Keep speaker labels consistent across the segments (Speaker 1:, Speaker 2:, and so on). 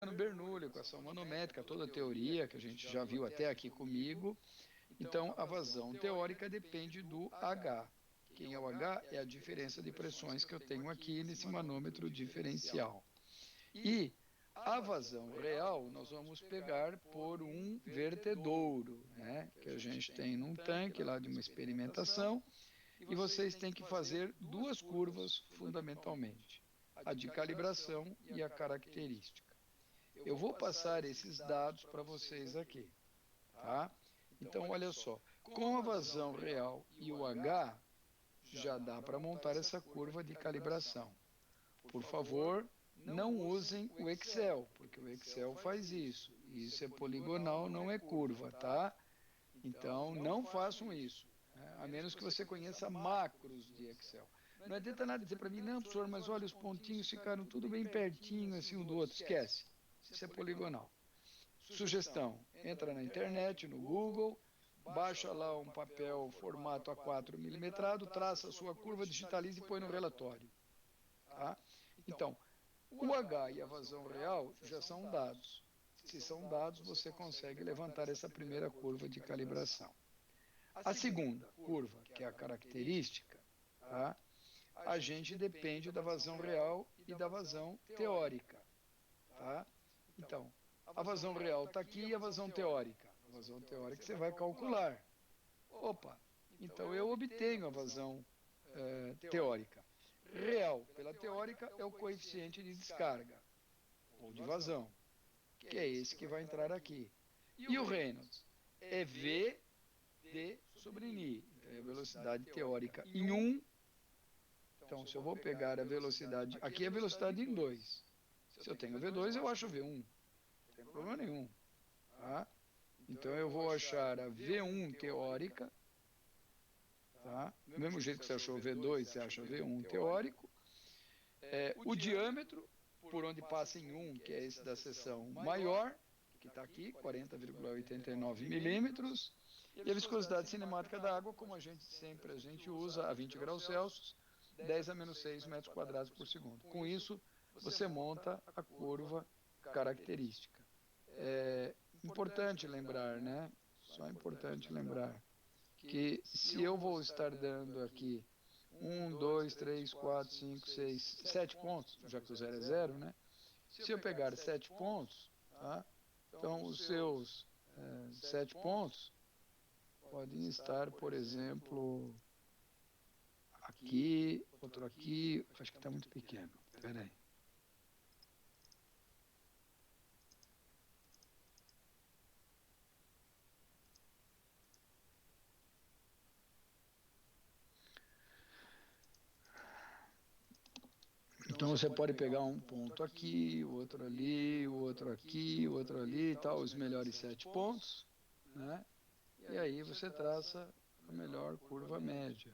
Speaker 1: no Bernoulli, equação manométrica, toda a teoria que a gente já viu até aqui comigo. Então, a vazão teórica depende do H. Quem é o H? É a diferença de pressões que eu tenho aqui nesse manômetro diferencial. E a vazão real nós vamos pegar por um vertedouro, né, que a gente tem num tanque lá de uma experimentação, e vocês têm que fazer duas curvas fundamentalmente, a de calibração e a característica. Eu vou passar esses dados para vocês aqui, tá? Então, olha só, com a vazão real e o H, já dá para montar essa curva de calibração. Por favor, não usem o Excel, porque o Excel faz isso. Isso é poligonal, não é curva, tá? Então, não façam isso, né? A menos que você conheça macros de Excel. Não adianta nada dizer para mim, não, professor, mas olha, os pontinhos ficaram tudo bem pertinho, assim, um do outro. Esquece. Isso é poligonal. Sugestão: entra na internet, no Google, baixa lá um papel formato A4 milimetrado, traça a sua curva, digitaliza e põe no relatório. Tá? Então, o H e a vazão real já são dados. Se são dados, você consegue levantar essa primeira curva de calibração. A segunda curva, que é a característica, tá? A gente depende da vazão real e da vazão teórica. Tá? Então, a vazão real está aqui e a vazão teórica. A vazão teórica você vai calcular. Opa, então eu obtenho a vazão teórica. Real pela teórica é o coeficiente de descarga, ou de vazão, que é esse que vai entrar aqui. E o Reynolds é V d sobre Ni, então é a velocidade teórica em 1. Então, se eu vou pegar a velocidade, aqui é a velocidade em 2. Se eu tenho V2, eu acho V1, não tem problema nenhum. Tá? Então, eu vou achar a V1 teórica, tá? Do mesmo jeito que você achou V2, você acha V1 teórico. O diâmetro, por onde passa em 1, que é esse da seção maior, que está aqui, 40,89 milímetros, e a viscosidade cinemática da água, como a gente usa a 20 graus Celsius, 10 a menos 6 metros quadrados por segundo. Com isso, você monta a curva característica. É importante lembrar, né? Só é importante lembrar que se eu vou estar dando aqui um, dois, três, quatro, cinco, seis, 7 pontos, já que o zero é zero, né? Se eu pegar 7 pontos, tá? Então os seus 7 pontos podem estar, por exemplo, aqui, outro aqui, acho que está muito pequeno. Espera aí. Então você pode pegar um ponto aqui, o outro ali, o outro aqui, o outro ali, tal, os melhores 7 pontos, né? E aí você traça a melhor curva média,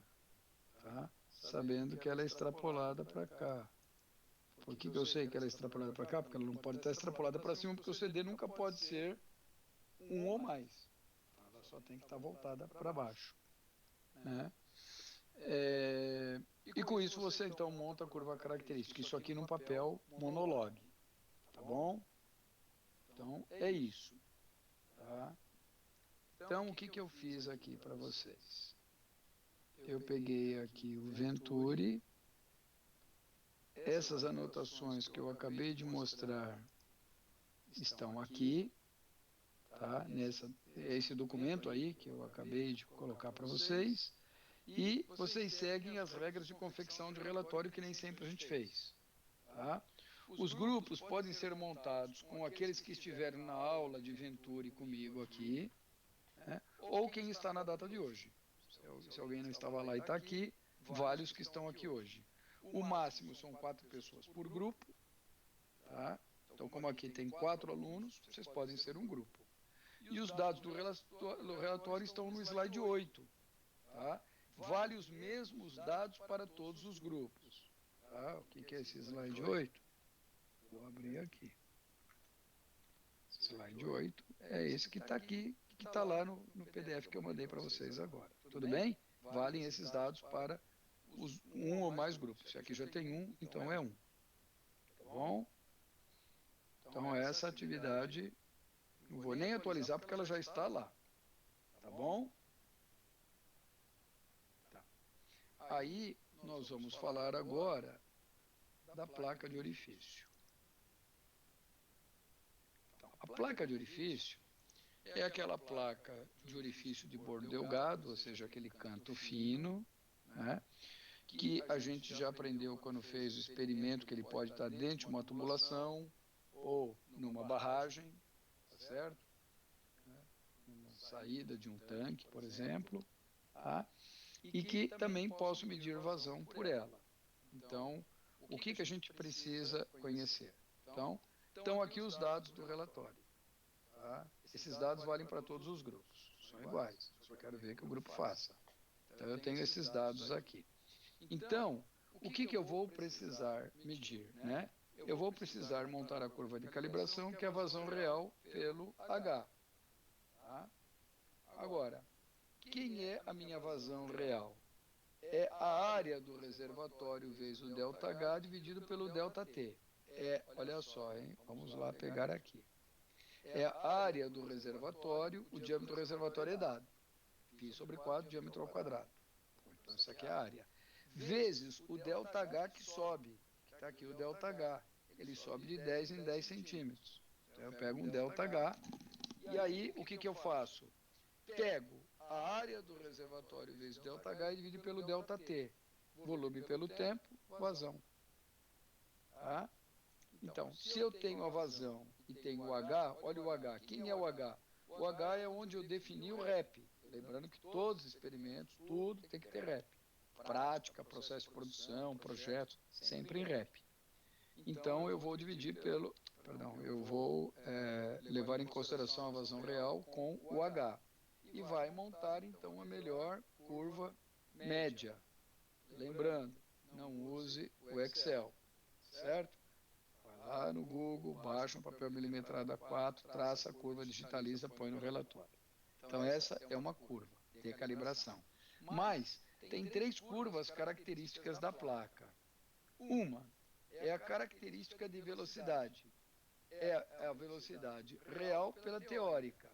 Speaker 1: tá? Sabendo que ela é extrapolada para cá. Por que eu sei que ela é extrapolada para cá? Porque ela não pode estar extrapolada para cima, porque o CD nunca pode ser um ou mais. Tá? Ela só tem que estar voltada para baixo, né? E com isso você então monta a curva característica. Isso aqui num papel monologue, tá bom? Então é isso, tá? Então o que que eu fiz aqui para vocês? Eu peguei aqui o Venturi, essas anotações que eu acabei de mostrar estão aqui, tá? Esse documento aí que eu acabei de colocar para vocês, e vocês seguem as regras de confecção de relatório que nem sempre a gente fez, tá? Os grupos podem ser montados com aqueles que estiveram na aula de Venturi comigo aqui, né? Ou quem está na data de hoje. Se alguém não estava lá e está aqui, vale os que estão aqui hoje. O máximo são 4 pessoas por grupo, tá? Então, como aqui tem 4 alunos, vocês podem ser um grupo. E os dados do relatório estão no slide 8, tá? Vale os mesmos dados para todos os grupos, tá? O que é esse slide 8? Vou abrir aqui. Slide 8 é esse que está aqui, que está lá no PDF que eu mandei para vocês agora. Tudo bem? Valem esses dados para um ou mais grupos. Se aqui já tem um, então é um. Tá bom? Então, essa atividade, não vou nem atualizar porque ela já está lá. Tá bom? Tá. Aí, nós vamos falar agora da placa de orifício. Então, a placa de orifício é aquela placa de orifício de bordo delgado, ou seja, aquele canto fino, né, que a gente já aprendeu quando fez o experimento que ele pode estar dentro de uma tubulação ou numa barragem, tá certo? Uma saída de um tanque, por exemplo, tá? E que também posso medir vazão por ela. Então, o que a gente precisa conhecer? Então, estão aqui os dados do relatório. Tá? Esses dados valem para todos os grupos, são iguais, só quero ver que o grupo faça. Então, eu tenho esses dados aqui. Então, o que eu vou precisar medir? Né? Eu vou precisar montar a curva de calibração, que é a vazão real pelo H. Tá? Agora, quem é a minha vazão real? É a área do reservatório vezes o ΔH dividido pelo ΔT. Olha só, hein? Vamos lá pegar aqui. É a área do reservatório, o diâmetro do reservatório é dado. Π sobre 4, diâmetro ao quadrado. Então, isso aqui é a área. Vezes o ΔH que sobe, que está aqui o ΔH. Ele sobe de 10 em 10 centímetros. Então, eu pego um ΔH, e aí, o que eu faço? Pego a área do reservatório vezes ΔH e divido pelo ΔT. Volume pelo tempo, vazão. Tá? Então, se eu tenho a vazão e tenho o H, olha o H. Quem é o H? O H é onde eu defini o REP. Lembrando que todos os experimentos, tudo tem que ter REP. Prática, processo de produção, projetos, sempre em REP. Então, eu vou dividir pelo... Perdão, eu vou levar em consideração a vazão real com o H. E vai montar, então, a melhor curva média. Lembrando, não use o Excel, certo? Vai lá no Google, baixa um papel milimetrado A4, traça a curva, digitaliza, põe no relatório. Então, essa é uma curva de calibração. Mas tem 3 curvas características da placa. Uma é a característica de velocidade. É a velocidade real pela teórica.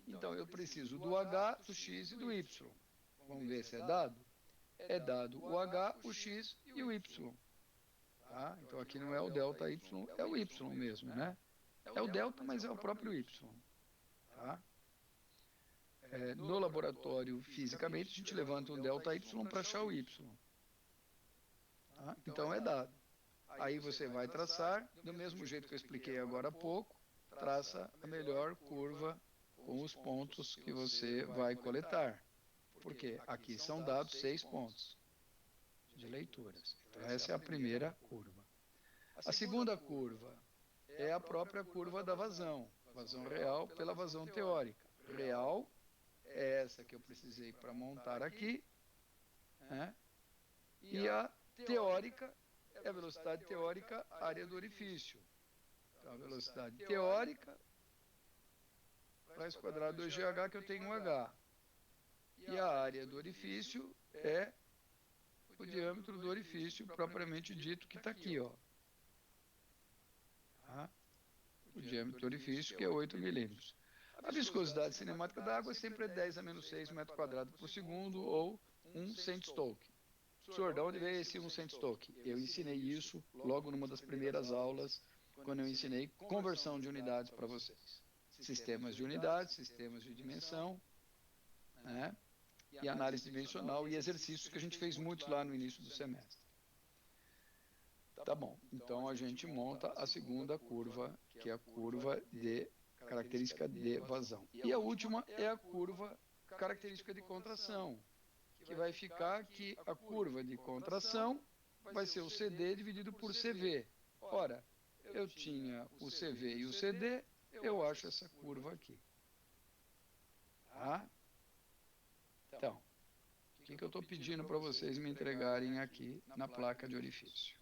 Speaker 1: Então, eu preciso do H, do X e do Y. Vamos ver se é dado? É dado o H, o X e o Y. Tá? Então, aqui não é o delta Y, é o Y mesmo, né? É o delta, mas é o próprio Y. Tá? No laboratório, fisicamente, a gente levanta um delta Y para achar o Y. Tá? Então, é dado. Aí você vai traçar, do mesmo jeito que eu expliquei agora há pouco, traça a melhor curva com os pontos que você vai coletar. Porque aqui são dados 6 pontos de leituras. Então, essa é a primeira curva. A segunda curva é a própria curva da vazão. Vazão real pela vazão teórica. Real é essa que eu precisei para montar aqui, né? E a teórica é a velocidade teórica, área do orifício. Então, a velocidade teórica, raiz quadrada do GH, que eu tenho um H. E a área do orifício é o diâmetro do orifício propriamente dito, que está aqui, ó. Tá? O diâmetro do orifício, que é 8 milímetros. A viscosidade cinemática da água sempre é 10 a menos 6 metros quadrados por segundo, ou 1 cent-Stoke. Professor, de onde veio esse 1 cent-Stoke? Eu ensinei isso logo numa das primeiras aulas, quando eu ensinei conversão de unidades para vocês. Sistemas de unidades, sistemas de dimensão, né? E análise dimensional e exercícios que a gente fez muitos lá no início do semestre. Tá bom, então a gente monta a segunda curva, que é a curva de característica de vazão. E a última é a curva característica de contração, que vai ficar que a curva de contração vai ser o CD dividido por CV. Ora, eu tinha o CV e o CD, eu acho essa curva aqui. Tá? Então, o que eu estou pedindo para vocês me entregarem aqui na placa de orifício?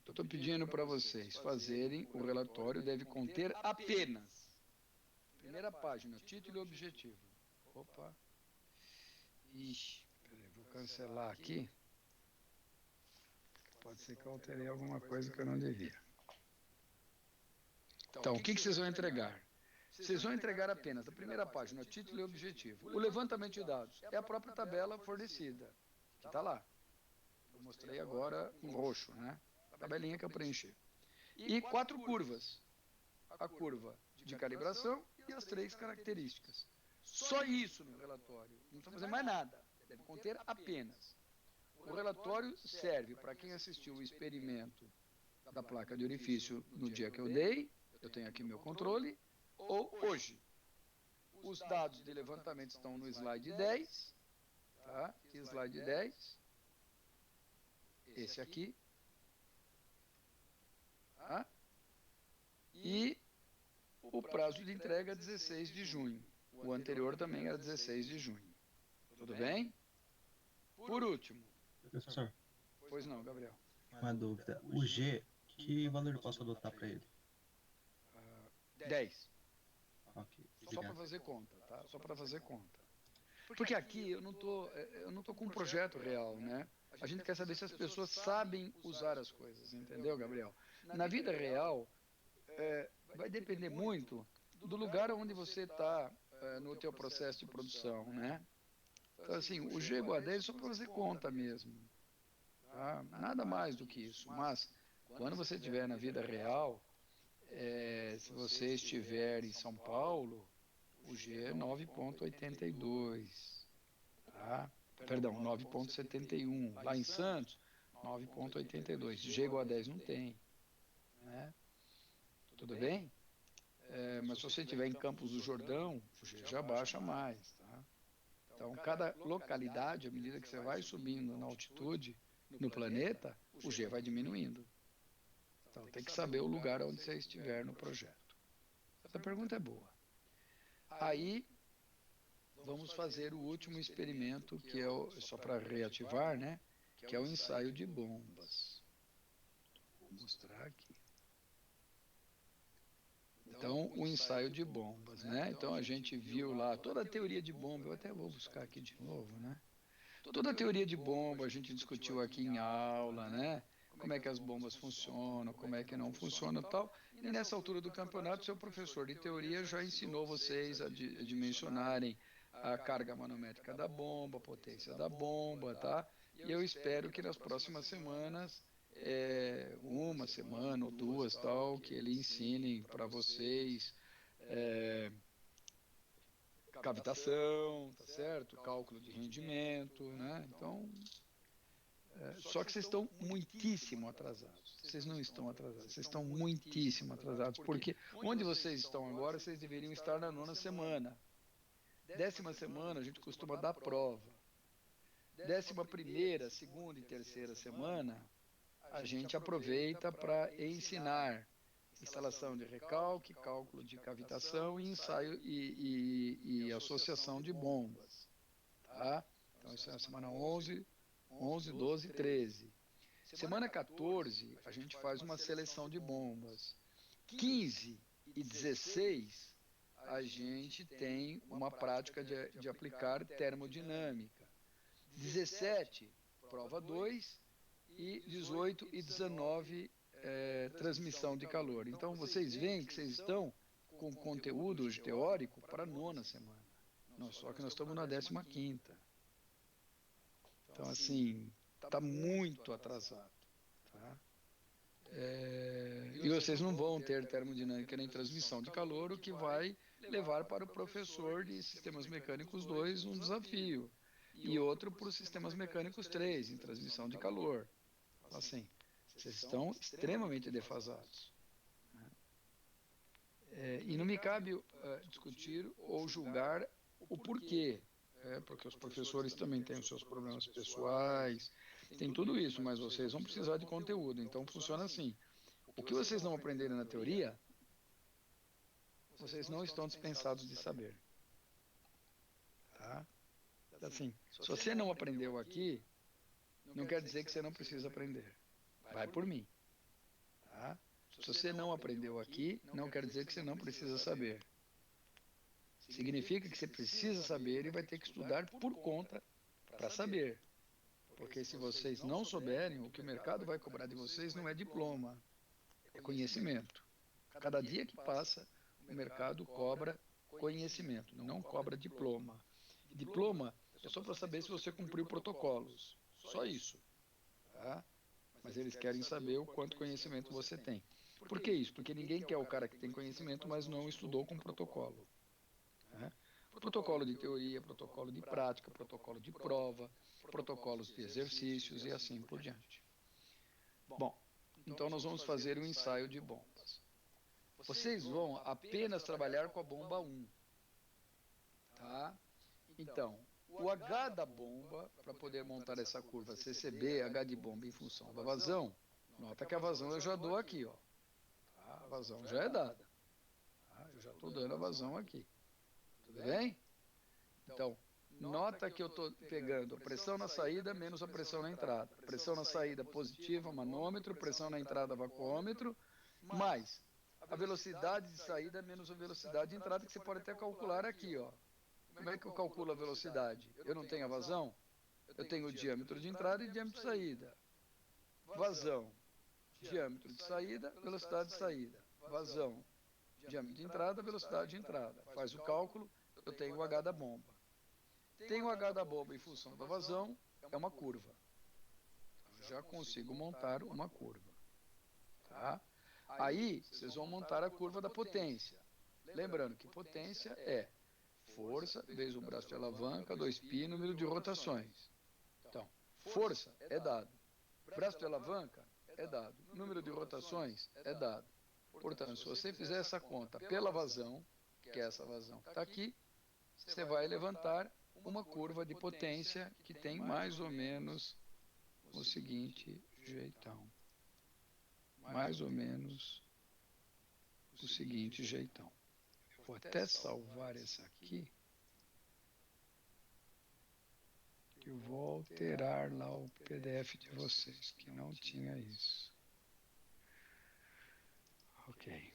Speaker 1: Eu estou pedindo para vocês fazerem o relatório, deve conter apenas, primeira página, título e objetivo. Opa. Ixi, peraí, vou cancelar aqui. pode ser que eu alterei alguma coisa que eu não devia. Então, o que vocês vão entregar? Vocês vão entregar apenas a primeira página, título e objetivo. O levantamento de dados é a própria tabela fornecida, que está lá. Eu mostrei agora em roxo, né? A tabelinha que eu preenchi. E 4 curvas. A curva de calibração e as 3 características. Só isso no relatório. Não precisa fazer mais nada. Deve conter apenas. O relatório serve para quem assistiu o experimento da placa de orifício no dia que eu dei, eu tenho aqui meu controle, ou hoje. Os dados de levantamento estão no slide 10, tá? Slide 10, esse aqui, tá? E o prazo de entrega é 16 de junho. O anterior também era 16 de junho. Tudo bem? Por último.
Speaker 2: Professor,
Speaker 1: Pois não, Gabriel.
Speaker 2: uma dúvida. O G, que valor eu posso adotar para ele?
Speaker 1: 10.
Speaker 2: Ok,
Speaker 1: Só para
Speaker 2: obrigado.
Speaker 1: fazer conta, tá? Só para fazer conta. Porque aqui eu não tô com um projeto real, né? A gente quer saber se as pessoas sabem usar as coisas, entendeu, Gabriel? Na vida real, vai depender muito do lugar onde você está no teu processo de produção, né? Então, assim, o G igual a 10 é só para fazer conta mesmo, tá? Nada mais do que isso. Mas, quando você estiver na vida real, se você estiver em São Paulo, o G é 9,82, tá? Perdão, 9,71. Lá em Santos, 9,82. G igual a 10 não tem, né? Tudo bem? Mas se você estiver em Campos do Jordão, o G já baixa mais, tá? Então, cada localidade, à medida que você vai subindo na altitude no planeta, o G vai diminuindo. Então, tem que saber o lugar onde você estiver no projeto. Essa pergunta é boa. Aí, vamos fazer o último experimento, que é só para reativar, né? Que é o ensaio de bombas. Vou mostrar aqui. Então, o ensaio de bombas, né? Então, a gente viu lá toda a teoria de bomba. Eu até vou buscar aqui de novo, né? Toda a teoria de bomba a gente discutiu aqui em aula, né? Como é que as bombas funcionam, como é que não funcionam e tal. E nessa altura do campeonato, seu professor de teoria já ensinou vocês a dimensionarem a carga manométrica da bomba, a potência da bomba, tá? E eu espero que nas próximas semanas, uma semana ou duas, tal, que ele ensine para vocês cavitação, tá certo? Cálculo de rendimento, né? Então, só que vocês estão muitíssimo atrasados. Vocês não estão atrasados, vocês estão muitíssimo atrasados, porque onde vocês estão agora, vocês deveriam estar na 9ª semana. 10ª semana a gente costuma dar prova. 11ª, segunda e terceira semana, a gente aproveita para ensinar instalação de recalque, cálculo de cavitação e ensaio e associação de bombas. Tá? Então, isso é a semana 11, 12 e 13. Semana 14, a gente faz uma seleção de bombas. 15 e 16, a gente tem uma prática de aplicar termodinâmica. 17, prova 2, e 18 e 19, transmissão de calor. Então, vocês veem que vocês estão com conteúdo hoje teórico para a 9ª semana. Só que nós estamos na 15ª. Então, assim, está muito atrasado. Tá? E vocês não vão ter termodinâmica nem transmissão de calor, o que vai levar para o professor de Sistemas Mecânicos 2 um desafio. E outro para os Sistemas Mecânicos 3, em transmissão de calor. Assim, vocês estão extremamente defasados. E não me cabe discutir ou julgar o porquê. Porque os professores também têm os seus problemas pessoais, tem tudo isso, mas vocês vão precisar de conteúdo. Então, funciona assim. O que vocês não aprenderem na teoria, vocês não estão dispensados de saber. Tá? Assim, se você não aprendeu aqui, não quer dizer que você não precisa aprender. Vai por mim. Tá? Se você não aprendeu aqui, não quer dizer que você não precisa saber. Significa que você precisa saber e vai ter que estudar por conta para saber. Porque se vocês não souberem, o que o mercado vai cobrar de vocês não é diploma, é conhecimento. Cada dia que passa, o mercado cobra conhecimento, não cobra diploma. Diploma é só para saber se você cumpriu protocolos, só isso, tá? Mas eles querem saber o quanto conhecimento você tem. Por que isso? Porque ninguém quer o cara que tem conhecimento, mas não estudou com protocolo, né? Protocolo de teoria, protocolo de prática, protocolo de prova, protocolos de exercícios e assim por diante. Bom, então nós vamos fazer um ensaio de bombas. Vocês vão apenas trabalhar com a bomba 1, tá? Então, o H da bomba, para poder montar essa curva CCB, H de bomba em função da vazão, nota que a vazão eu já dou aqui, ó. Tá? A vazão já é dada. Tá? Eu já estou dando a vazão aqui. Tudo bem? Então, nota que eu estou pegando a pressão na saída menos a pressão na entrada. Pressão na saída positiva, manômetro, pressão na entrada, vacuômetro, mais a velocidade de saída menos a velocidade de entrada, que você pode até calcular aqui, ó. Como é que eu calculo a velocidade? Eu não tenho a vazão? Eu tenho o diâmetro de entrada e diâmetro de saída. Vazão, diâmetro de saída, velocidade de saída. Vazão, diâmetro de entrada, velocidade de entrada. Faz o cálculo, eu tenho o H da bomba. Tenho o H da bomba em função da vazão, é uma curva. Então, já consigo montar uma curva. Tá? Aí, vocês vão montar a curva da potência. Lembrando que potência é força vezes o braço de alavanca, 2π, número de rotações. Então, força é dado. Braço de alavanca é dado. Número de rotações é dado. Portanto, se você fizer essa conta pela vazão, que é essa vazão que está aqui, você vai levantar uma curva de potência que tem mais ou menos o seguinte jeitão. Mais ou menos o seguinte jeitão. Eu vou até salvar essa aqui, que eu vou alterar lá o PDF de vocês, que não tinha isso. Ok.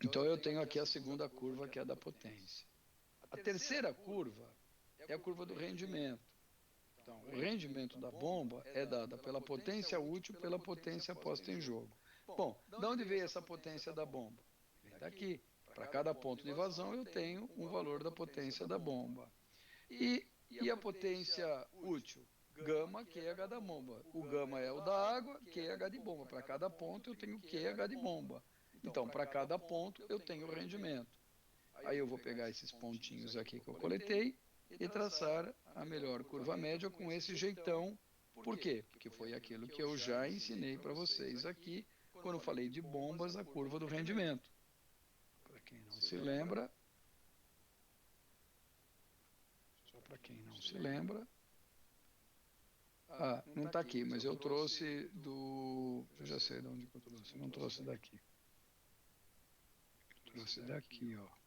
Speaker 1: Então eu tenho aqui a segunda curva, que é a da potência. A terceira curva é a curva do rendimento. Então, o rendimento da bomba é dada pela potência útil pela potência posta em jogo. Bom, de onde veio essa potência da bomba? Vem daqui. Para cada ponto de vazão eu tenho um valor da potência da bomba. E a potência útil? Gama QH da bomba. O gama é o da água, QH de bomba. Para cada ponto eu tenho QH de bomba. Então, para cada ponto eu tenho rendimento. Aí eu vou pegar esses pontinhos aqui que eu coletei e traçar a melhor curva média com esse jeitão. Por quê? Porque foi aquilo que eu já ensinei para vocês aqui, quando falei de bombas, a curva do rendimento. Para quem não se lembra, só para quem não se lembra, não está aqui, mas eu trouxe do... Eu já sei de onde que eu trouxe, eu não trouxe daqui. Eu trouxe daqui, ó.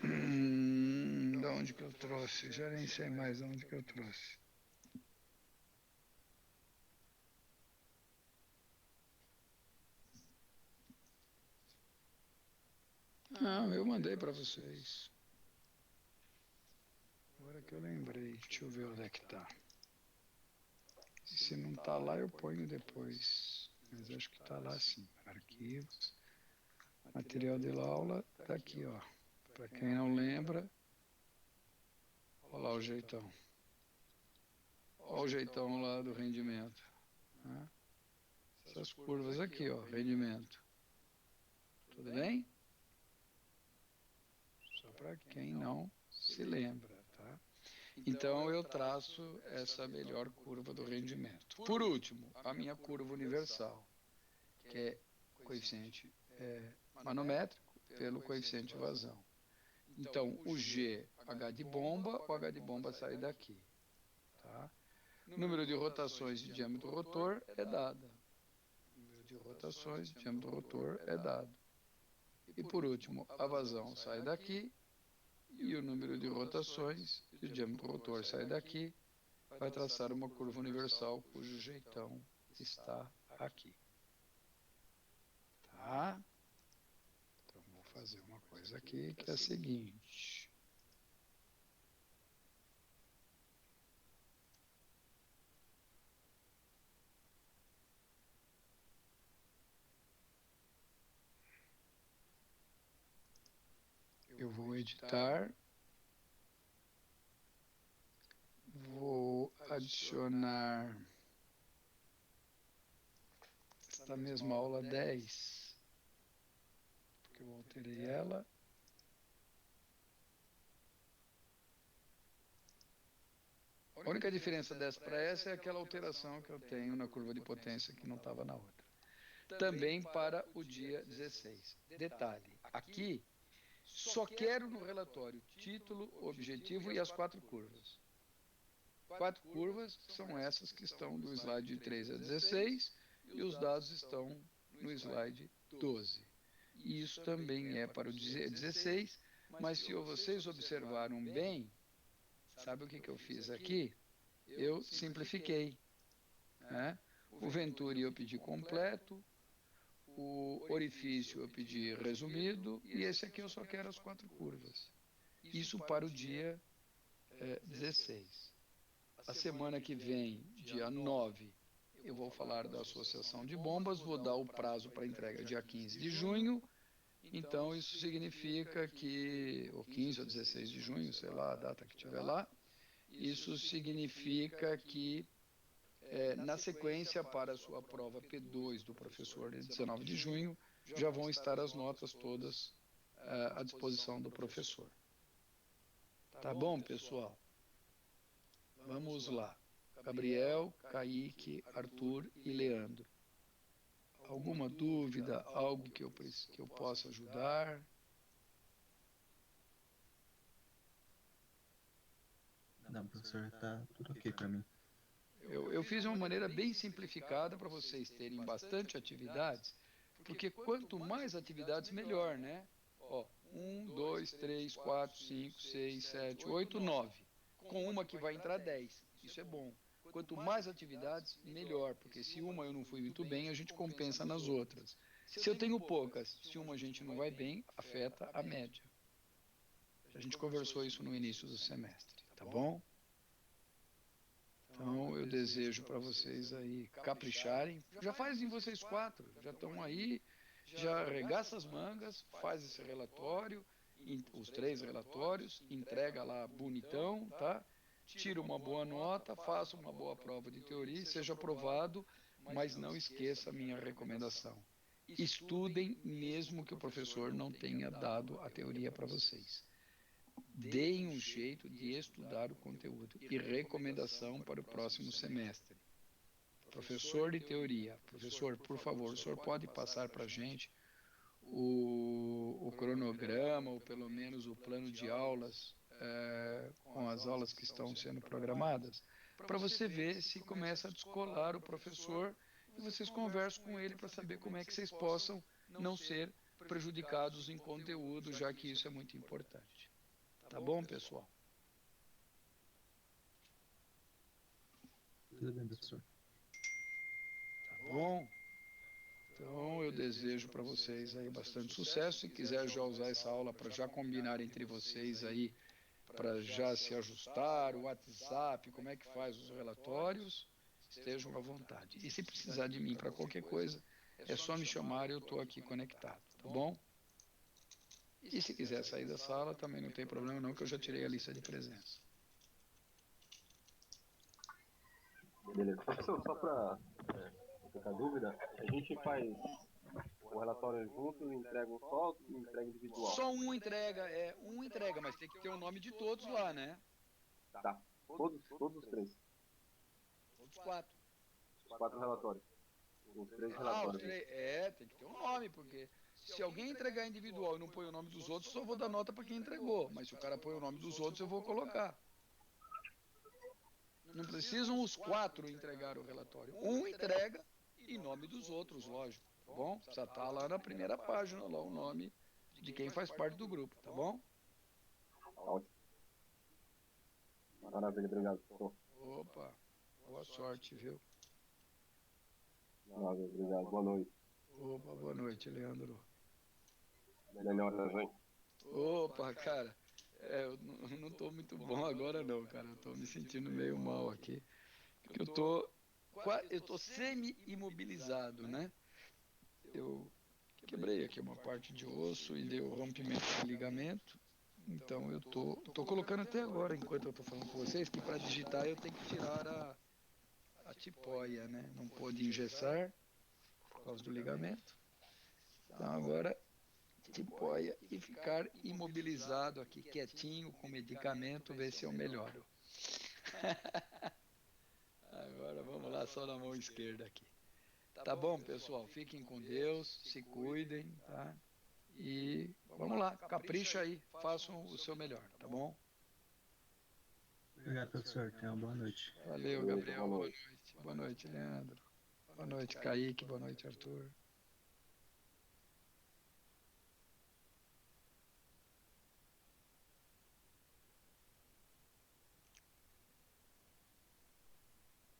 Speaker 1: De onde que eu trouxe? Já nem sei mais de onde que eu trouxe. Não, eu mandei para vocês. Agora que eu lembrei, deixa eu ver onde é que está. Se não está lá, eu ponho depois. Mas acho que está lá sim. Arquivos. Material de aula está aqui, ó. Para quem não lembra, olha lá o jeitão. Olha o jeitão lá do rendimento. Né? Essas curvas aqui, ó, rendimento. Tudo bem? Só para quem não se lembra, tá? Então eu traço essa melhor curva do rendimento. Por último, a minha curva universal, que é coeficiente manométrico pelo coeficiente vazão. Então, o G, H de bomba, o H de bomba sai daqui. Tá? Número de rotações de diâmetro rotor é dada. Número de rotações de diâmetro rotor é dado. E por último, a vazão sai daqui e o número de rotações de diâmetro rotor sai daqui. Vai traçar uma curva universal cujo jeitão está aqui. Tá? Então, vou fazer uma coisa aqui que é a seguinte. Eu vou editar, vou adicionar esta mesma aula 10, porque eu alterei ela. A única diferença dessa para essa é aquela alteração que eu tenho na curva de potência que não estava na outra. Também para o dia 16. Detalhe, aqui só quero no relatório título, objetivo e as 4 curvas. 4 curvas são essas que estão do slide 3 a 16 e os dados estão no slide 12. E isso também é para o 16, mas se vocês observaram bem, sabe o que eu fiz aqui? Eu simplifiquei, né? O Venturi eu pedi completo, o orifício eu pedi resumido, e esse aqui eu só quero as 4 curvas. Isso para o dia 16. A semana que vem, dia 9, eu vou falar da associação de bombas, vou dar o prazo para entrega dia 15 de junho, então isso significa que, ou 15 ou 16 de junho, sei lá, a data que tiver lá, isso significa que na sequência para a sua prova P2 do professor, de 19 de junho, já vão estar as notas todas à disposição do professor. Tá bom, pessoal? Vamos lá. Gabriel, Kaique, Arthur e Leandro. Alguma dúvida, algo que eu possa ajudar?
Speaker 2: Não, professor, tá tudo ok para mim.
Speaker 1: Eu fiz de uma maneira bem simplificada para vocês terem bastante atividades, porque quanto mais atividades, melhor, né? Ó, 1, 2, 3, 4, 5, 6, 7, 8, 9. Com uma que vai entrar 10. Isso é bom. Quanto mais atividades, melhor, porque se uma eu não fui muito bem, a gente compensa nas outras. Se eu tenho poucas, se uma a gente não vai bem, afeta a média. A gente conversou isso no início do semestre, tá bom? Então, eu desejo para vocês aí capricharem. Já fazem vocês 4, já estão aí, já arregaça as mangas, faz esse relatório, os 3 relatórios, entrega lá bonitão, tá? Tira uma boa nota, faça uma boa prova de teoria, seja aprovado, mas não esqueça a minha recomendação. Estudem mesmo que o professor não tenha dado a teoria para vocês. Deem um jeito de estudar o conteúdo e recomendação para o próximo semestre. Professor de teoria, professor, por favor, o senhor pode passar para a gente o cronograma, ou pelo menos o plano de aulas, com as aulas que estão sendo programadas, para você ver se começa a descolar o professor e vocês conversam com ele para saber como é que vocês possam não ser prejudicados em conteúdo, já que isso é muito importante. Tá bom, pessoal?
Speaker 2: Tudo bem, professor.
Speaker 1: Tá bom? Então, eu desejo para vocês aí bastante sucesso. Se quiser já usar essa aula para já combinar entre vocês aí, para já se ajustar, o WhatsApp, como é que faz os relatórios, estejam à vontade. E se precisar de mim para qualquer coisa, é só me chamar, eu estou aqui conectado, tá bom? E se quiser sair da sala, também não tem problema não, que eu já tirei a lista de presença.
Speaker 3: Beleza. Professor, só para ficar dúvida, a gente faz o relatório junto, entrega um só, entrega individual?
Speaker 1: Só um entrega, mas tem que ter o nome de todos lá, né?
Speaker 3: Tá. Todos os 3.
Speaker 1: Todos 4.
Speaker 3: Os 4 relatórios. Os 3
Speaker 1: Os
Speaker 3: relatórios.
Speaker 1: 3, tem que ter um nome, porque se alguém entregar individual e não põe o nome dos outros, só vou dar nota para quem entregou. Mas se o cara põe o nome dos outros, eu vou colocar. Não precisam os 4 entregar o relatório. Um entrega em nome dos outros, lógico, tá bom? Precisa estar lá na primeira página, lá o nome de quem faz parte do grupo, tá bom?
Speaker 3: Ótimo. Maravilha, obrigado, professor.
Speaker 1: Opa, boa sorte, viu?
Speaker 3: Maravilha, obrigado, boa noite.
Speaker 1: Opa, boa noite, Leandro.
Speaker 3: Melhoras, hein?
Speaker 1: Opa, cara, eu não estou muito bom agora não, cara. Eu estou me sentindo meio mal aqui. Porque eu tô semi-imobilizado, né? Eu quebrei aqui uma parte de osso e deu rompimento de ligamento. Então eu tô colocando até agora, enquanto eu tô falando com vocês, que para digitar eu tenho que tirar a tipóia, né? Não pode engessar por causa do ligamento. Então agora tipóia e ficar imobilizado aqui quietinho com medicamento, ver se eu melhoro. Agora vamos lá só na mão esquerda aqui. Tá bom, pessoal? Fiquem com Deus, se cuidem, tá? E vamos lá, capricha aí, façam o seu melhor, tá bom?
Speaker 2: Obrigado, professor. Tenha uma boa noite.
Speaker 1: Valeu,
Speaker 3: Beleza,
Speaker 1: Gabriel.
Speaker 3: boa
Speaker 1: Boa
Speaker 3: noite.
Speaker 1: noite. Boa noite, Leandro. Boa noite, Kaique. Boa noite, Arthur.